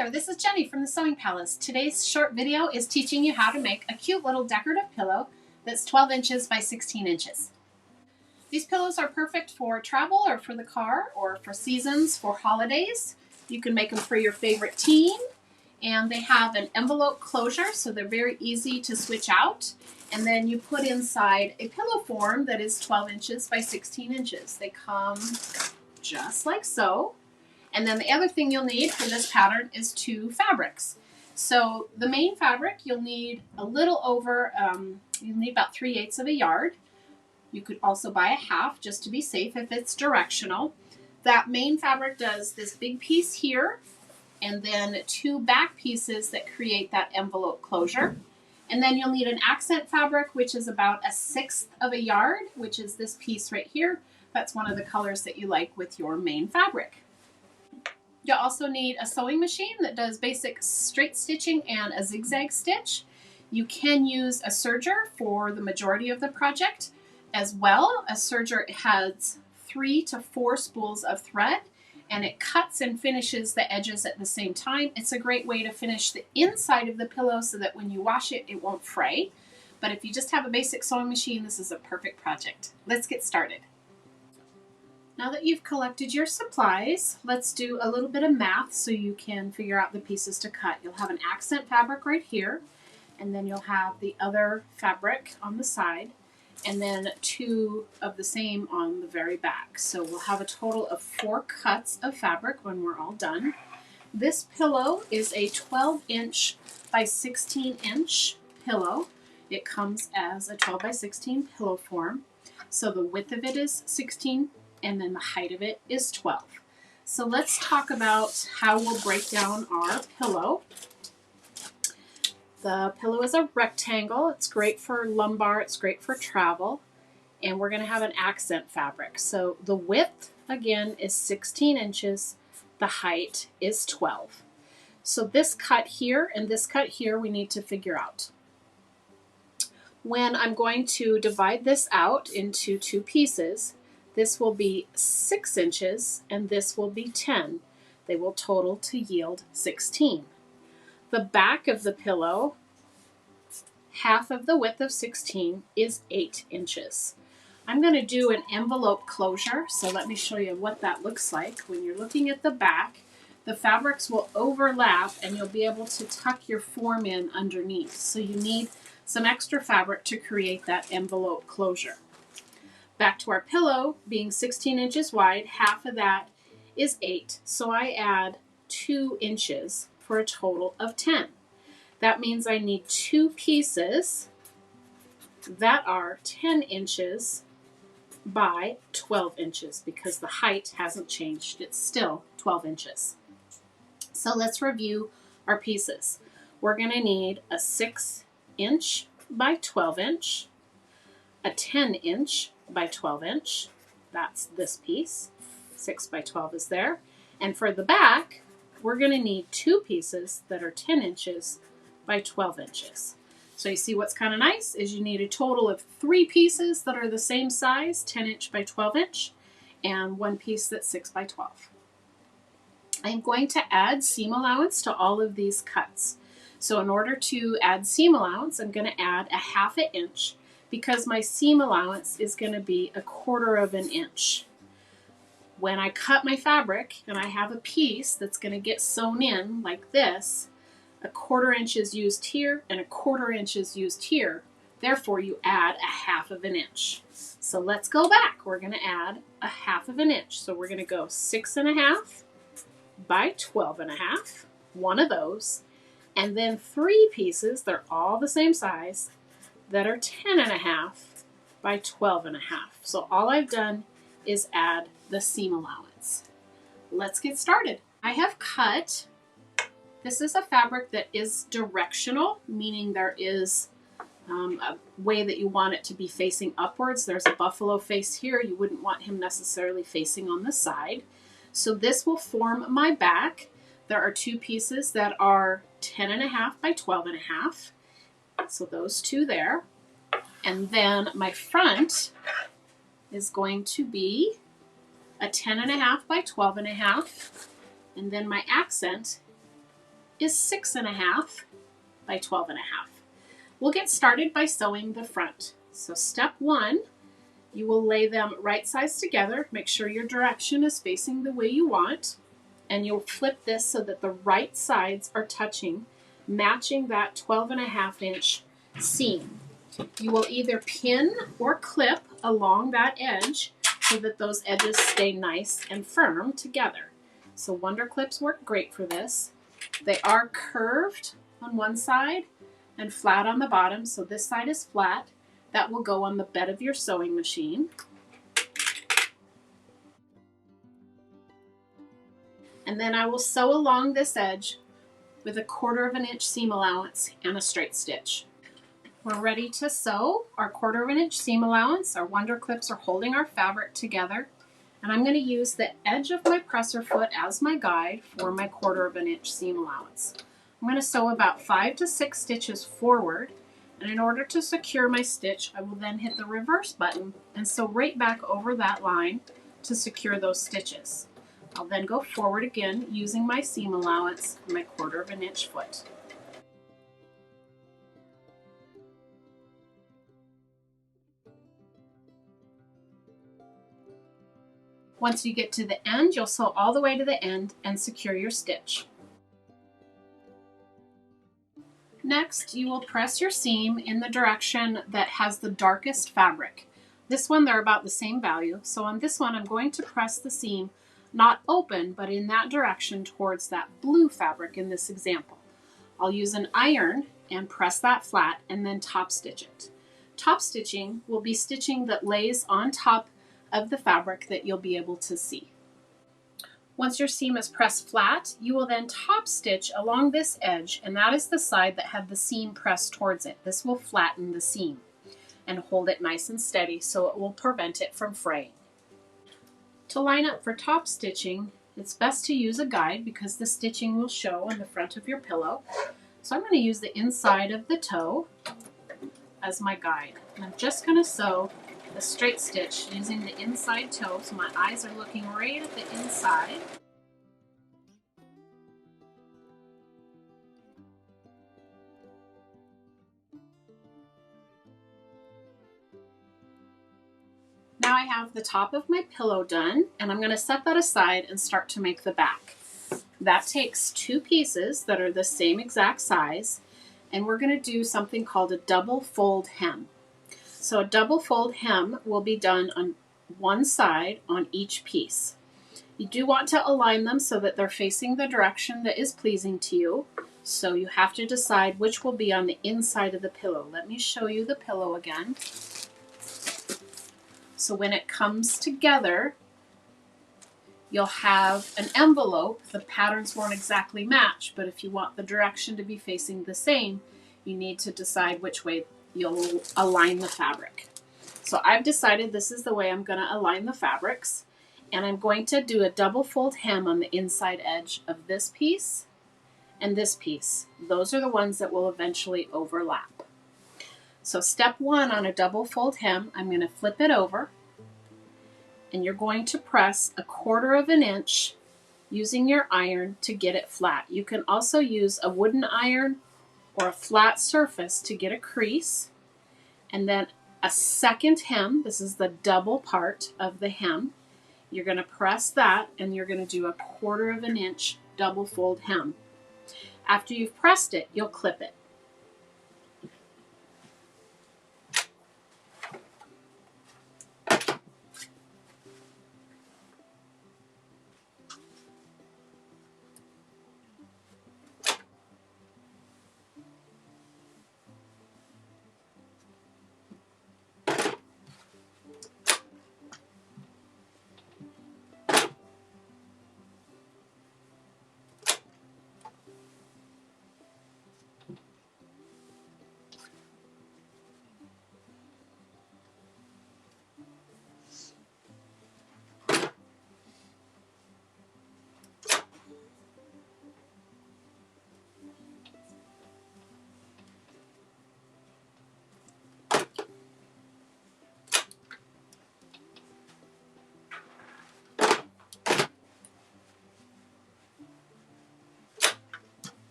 there, this is Jenny from the Sewing Palace. Today's short video is teaching you how to make a cute little decorative pillow that's 12 inches by 16 inches. These pillows are perfect for travel or for the car or for seasons, for holidays. You can make them for your favorite teen, and they have an envelope closure, so they're very easy to switch out. And then you put inside a pillow form that is 12 inches by 16 inches. They come just like so. And then the other thing you'll need for this pattern is 2 fabrics. So the main fabric, you'll need a little over, you'll need about 3/8 of a yard. You could also buy a half just to be safe if it's directional. That main fabric does this big piece here, and then 2 back pieces that create that envelope closure. And then you'll need an accent fabric, which is about 1/6 of a yard, which is this piece right here. That's one of the colors that you like with your main fabric. You'll also need a sewing machine that does basic straight stitching and a zigzag stitch. You can use a serger for the majority of the project as well. A serger has 3 to 4 spools of thread, and it cuts and finishes the edges at the same time. It's a great way to finish the inside of the pillow so that when you wash it, it won't fray. But if you just have a basic sewing machine, this is a perfect project. Let's get started. Now that you've collected your supplies, let's do a little bit of math so you can figure out the pieces to cut. You'll have an accent fabric right here, and then you'll have the other fabric on the side, and then 2 of the same on the very back. So we'll have a total of 4 cuts of fabric when we're all done. This pillow is a 12-inch by 16-inch pillow. It comes as a 12 by 16 pillow form. So the width of it is 16, and then the height of it is 12. So let's talk about how we'll break down our pillow. The pillow is a rectangle. It's great for lumbar, it's great for travel, and we're going to have an accent fabric. So the width, again, is 16 inches. The height is 12. So this cut here and this cut here we need to figure out. When I'm going to divide this out into 2 pieces, this will be 6 inches and this will be 10. They will total to yield 16. The back of the pillow, half of the width of 16, is 8 inches. I'm going to do an envelope closure, so let me show you what that looks like. When you're looking at the back, the fabrics will overlap and you'll be able to tuck your form in underneath. So you need some extra fabric to create that envelope closure. Back to our pillow, being 16 inches wide, half of that is 8. So I add 2 inches for a total of 10. That means I need 2 pieces that are 10 inches by 12 inches because the height hasn't changed. It's still 12 inches. So let's review our pieces. We're going to need a 6-inch by 12-inch, a 10-inch by 12-inch, that's this piece, 6 by 12 is there, and for the back, we're going to need 2 pieces that are 10 inches by 12 inches. So you see what's kind of nice is you need a total of 3 pieces that are the same size, 10-inch by 12-inch, and 1 piece that's 6 by 12. I'm going to add seam allowance to all of these cuts. So in order to add seam allowance, I'm going to add a 1/2 inch because my seam allowance is going to be 1/4 inch. When I cut my fabric and I have a piece that's going to get sewn in like this, 1/4 inch is used here and 1/4 inch is used here. Therefore, you add a 1/2 inch. So let's go back. We're going to add a 1/2 inch. So we're going to go 6.5 by 12.5, one of those, and then 3 pieces, they're all the same size, that are 10.5 by 12.5. So all I've done is add the seam allowance. Let's get started. I have cut, this is a fabric that is directional, meaning there is a way that you want it to be facing upwards. There's a buffalo face here. You wouldn't want him necessarily facing on the side. So this will form my back. There are 2 pieces that are 10.5 by 12.5. So those 2 there. And then my front is going to be a 10.5 by 12.5. And then my accent is 6.5 by 12.5. We'll get started by sewing the front. So step 1, you will lay them right sides together. Make sure your direction is facing the way you want. And you'll flip this so that the right sides are touching, matching that 12.5-inch seam. You will either pin or clip along that edge so that those edges stay nice and firm together. So Wonder Clips work great for this. They are curved on one side and flat on the bottom, so this side is flat. That will go on the bed of your sewing machine. And then I will sew along this edge with a 1/4 inch seam allowance and a straight stitch. We're ready to sew our 1/4 inch seam allowance. Our Wonder Clips are holding our fabric together. And I'm going to use the edge of my presser foot as my guide for my 1/4 inch seam allowance. I'm going to sew about 5 to 6 stitches forward. And in order to secure my stitch, I will then hit the reverse button and sew right back over that line to secure those stitches. I'll then go forward again using my seam allowance and my 1/4 inch foot. Once you get to the end, you'll sew all the way to the end and secure your stitch. Next, you will press your seam in the direction that has the darkest fabric. This one, they're about the same value. So on this one, I'm going to press the seam not open, but in that direction towards that blue fabric in this example. I'll use an iron and press that flat and then top stitch it. Top stitching will be stitching that lays on top of the fabric that you'll be able to see. Once your seam is pressed flat, you will then top stitch along this edge, and that is the side that had the seam pressed towards it. This will flatten the seam and hold it nice and steady so it will prevent it from fraying. To line up for top stitching, it's best to use a guide because the stitching will show on the front of your pillow. So I'm going to use the inside of the toe as my guide. And I'm just going to sew a straight stitch using the inside toe, so my eyes are looking right at the inside. Now I have the top of my pillow done, and I'm going to set that aside and start to make the back. That takes 2 pieces that are the same exact size, and we're going to do something called a double fold hem. So a double fold hem will be done on one side on each piece. You do want to align them so that they're facing the direction that is pleasing to you. So you have to decide which will be on the inside of the pillow. Let me show you the pillow again. So when it comes together, you'll have an envelope. The patterns won't exactly match, but if you want the direction to be facing the same, you need to decide which way you'll align the fabric. So I've decided this is the way I'm going to align the fabrics, and I'm going to do a double fold hem on the inside edge of this piece and this piece. Those are the ones that will eventually overlap. So step 1 on a double fold hem, I'm going to flip it over, and you're going to press a 1/4 inch using your iron to get it flat. You can also use a wooden iron or a flat surface to get a crease, and then a second hem. This is the double part of the hem. You're going to press that, and you're going to do a 1/4 inch double fold hem. After you've pressed it, you'll clip it.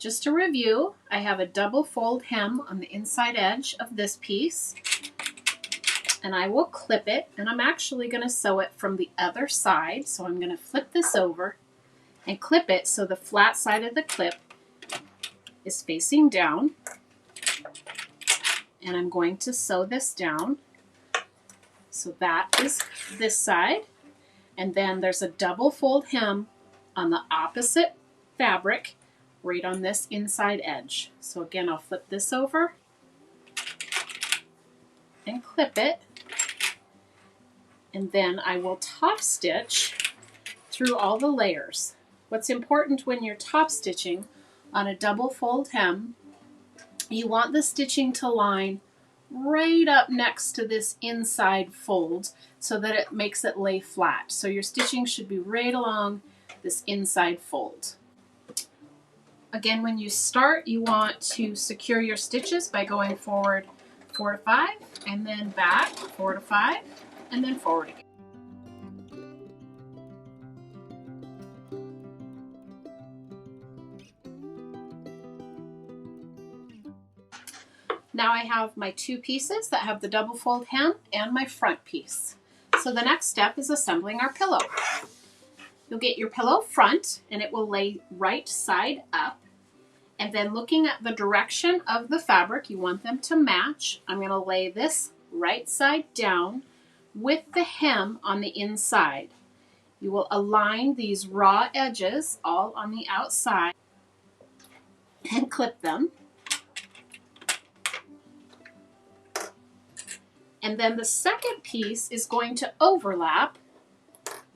Just to review, I have a double fold hem on the inside edge of this piece, and I will clip it, and I'm actually going to sew it from the other side. So I'm going to flip this over and clip it so the flat side of the clip is facing down, and I'm going to sew this down. So that is this side, and then there's a double fold hem on the opposite fabric right on this inside edge. So again, I'll flip this over and clip it, and then I will top stitch through all the layers. What's important when you're top stitching on a double fold hem, you want the stitching to line right up next to this inside fold so that it makes it lay flat. So your stitching should be right along this inside fold. Again, when you start, you want to secure your stitches by going forward 4 to 5, and then back 4 to 5, and then forward again. Now I have my two pieces that have the double fold hem and my front piece. So the next step is assembling our pillow. You'll get your pillow front, and it will lay right side up. And then looking at the direction of the fabric, you want them to match. I'm going to lay this right side down with the hem on the inside. You will align these raw edges all on the outside and clip them. And then the second piece is going to overlap.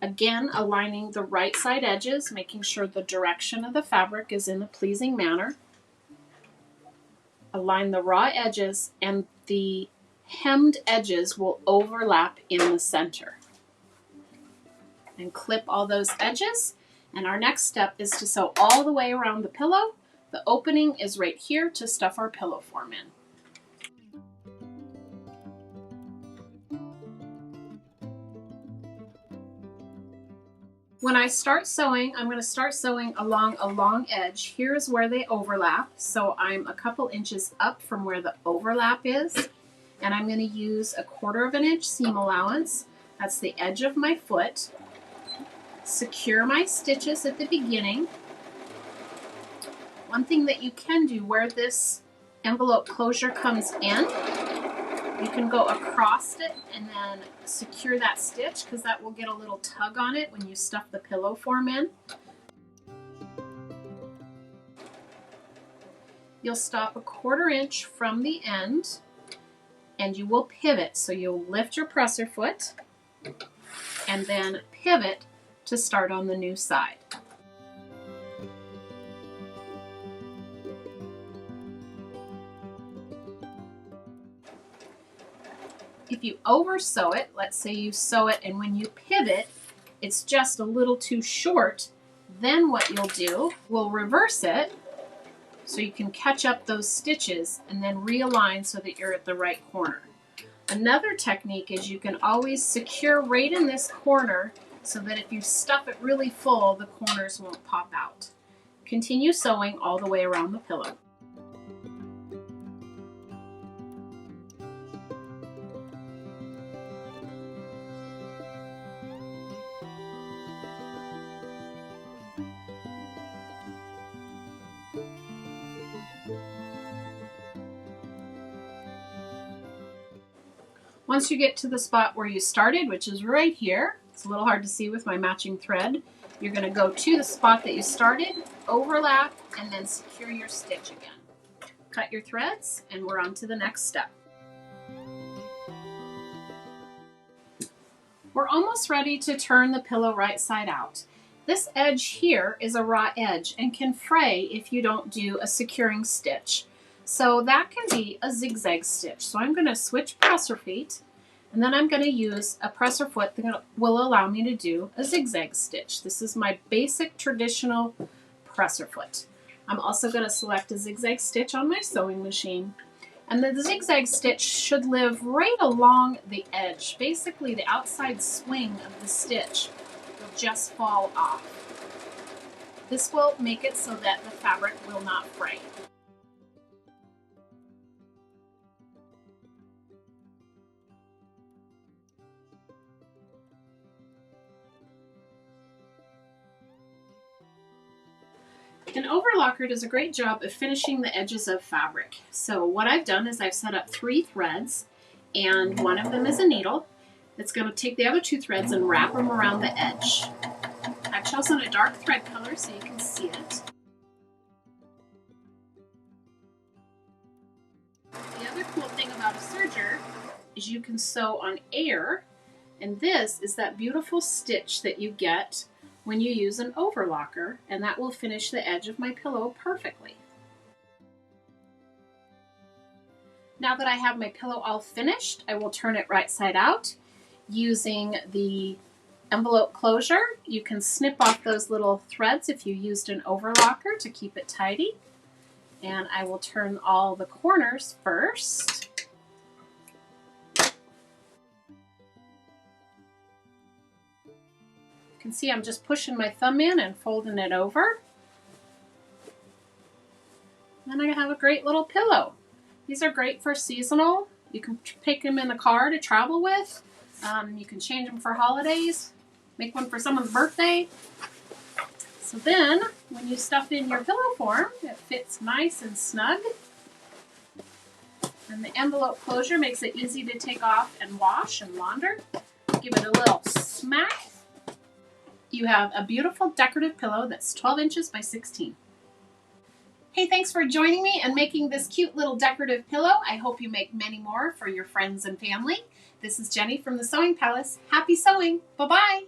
Again, aligning the right side edges, making sure the direction of the fabric is in a pleasing manner. Align the raw edges, and the hemmed edges will overlap in the center. And clip all those edges. And our next step is to sew all the way around the pillow. The opening is right here to stuff our pillow form in. When I start sewing, I'm going to start sewing along a long edge. Here's where they overlap. So I'm a couple inches up from where the overlap is. And I'm going to use a 1/4 inch seam allowance. That's the edge of my foot. Secure my stitches at the beginning. One thing that you can do where this envelope closure comes in, you can go across it and then secure that stitch, because that will get a little tug on it when you stuff the pillow form in. You'll stop a 1/4 inch from the end, and you will pivot. So you'll lift your presser foot and then pivot to start on the new side. If you over sew it, let's say you sew it and when you pivot, it's just a little too short, then what you'll do, we'll reverse it so you can catch up those stitches and then realign so that you're at the right corner. Another technique is you can always secure right in this corner so that if you stuff it really full, the corners won't pop out. Continue sewing all the way around the pillow. Once you get to the spot where you started, which is right here, it's a little hard to see with my matching thread, you're going to go to the spot that you started, overlap, and then secure your stitch again. Cut your threads, and we're on to the next step. We're almost ready to turn the pillow right side out. This edge here is a raw edge and can fray if you don't do a securing stitch. So that can be a zigzag stitch. So I'm going to switch presser feet, and then I'm going to use a presser foot that will allow me to do a zigzag stitch. This is my basic traditional presser foot. I'm also going to select a zigzag stitch on my sewing machine. And the zigzag stitch should live right along the edge. Basically, the outside swing of the stitch will just fall off. This will make it so that the fabric will not fray. An overlocker does a great job of finishing the edges of fabric. So what I've done is I've set up 3 threads, and one of them is a needle. It's going to take the other 2 threads and wrap them around the edge. I've chosen a dark thread color so you can see it. The other cool thing about a serger is you can sew on air, and this is that beautiful stitch that you get when you use an overlocker, and that will finish the edge of my pillow perfectly. Now that I have my pillow all finished, I will turn it right side out. Using the envelope closure, you can snip off those little threads if you used an overlocker to keep it tidy. And I will turn all the corners first. You can see I'm just pushing my thumb in and folding it over. Then I have a great little pillow. These are great for seasonal. You can take them in the car to travel with. You can change them for holidays. Make one for someone's birthday. So then, when you stuff in your pillow form, it fits nice and snug. And the envelope closure makes it easy to take off and wash and launder. Give it a little smack. You have a beautiful decorative pillow that's 12 inches by 16. Hey, thanks for joining me and making this cute little decorative pillow. I hope you make many more for your friends and family. This is Jenny from the Sewing Palace. Happy sewing. Bye-bye.